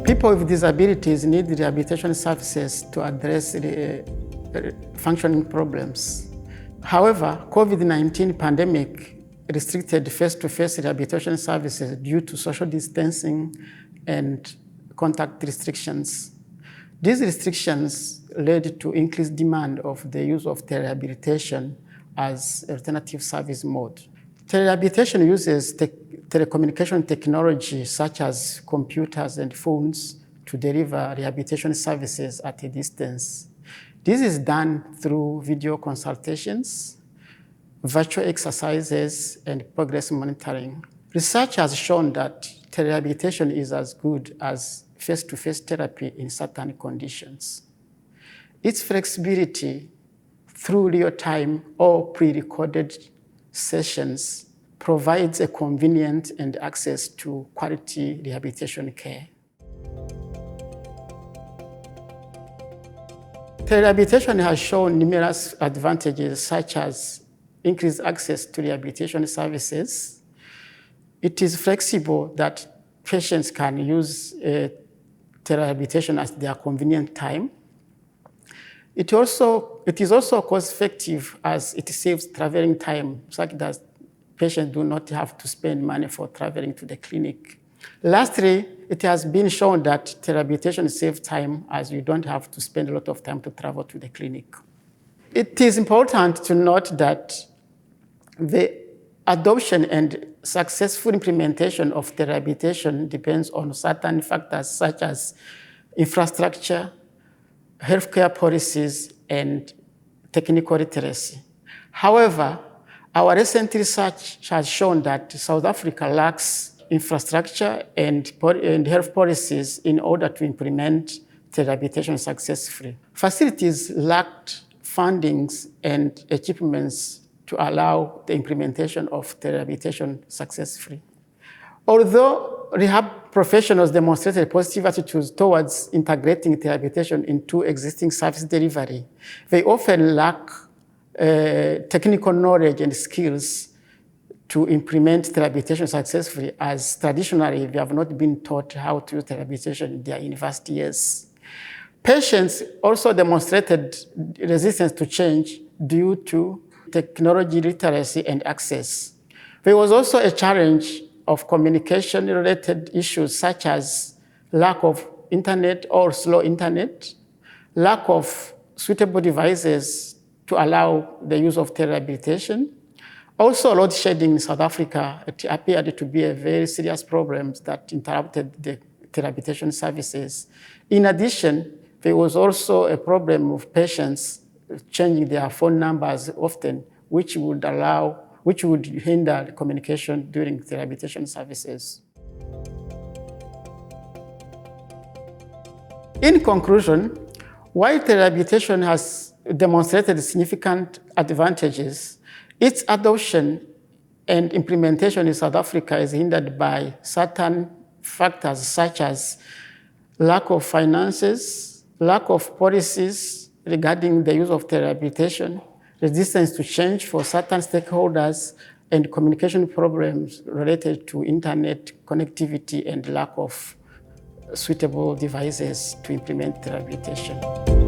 People with disabilities need rehabilitation services to address functioning problems. However, COVID-19 pandemic restricted face-to-face rehabilitation services due to social distancing and contact restrictions. These restrictions led to increased demand of the use of telerehabilitation as alternative service mode. Telerehabilitation uses telecommunication technology such as computers and phones to deliver rehabilitation services at a distance. This is done through video consultations, virtual exercises, and progress monitoring. Research has shown that telerehabilitation is as good as face-to-face therapy in certain conditions. Its flexibility through real-time or pre-recorded sessions provides a convenient and access to quality rehabilitation care. Telerehabilitation has shown numerous advantages such as increased access to rehabilitation services. It is flexible that patients can use telerehabilitation at their convenient time. It is also cost-effective as it saves traveling time, such that patients do not have to spend money for traveling to the clinic. Lastly, it has been shown that telerehabilitation saves time as you don't have to spend a lot of time to travel to the clinic. It is important to note that the adoption and successful implementation of telerehabilitation depends on certain factors such as infrastructure, healthcare policies, and technical literacy. However, our recent research has shown that South Africa lacks infrastructure and health policies in order to implement telerehabilitation successfully. Facilities lacked fundings and equipments to allow the implementation of telerehabilitation successfully. Although rehab professionals demonstrated positive attitudes towards integrating telerehabilitation into existing service delivery, they often lack technical knowledge and skills to implement telerehabilitation successfully, as traditionally they have not been taught how to use telerehabilitation in their university years. Patients also demonstrated resistance to change due to technology literacy and access. There was also a challenge of communication-related issues such as lack of internet or slow internet, lack of suitable devices to allow the use of telerehabilitation. Also, load shedding in South Africa appeared to be a very serious problem that interrupted the telerehabilitation services. In addition, there was also a problem of patients changing their phone numbers often, which would hinder communication during the rehabilitation services. In conclusion, while telerehabilitation has demonstrated significant advantages, its adoption and implementation in South Africa is hindered by certain factors such as lack of finances, lack of policies regarding the use of telerehabilitation, resistance to change for certain stakeholders, and communication problems related to internet connectivity and lack of suitable devices to implement telerehabilitation.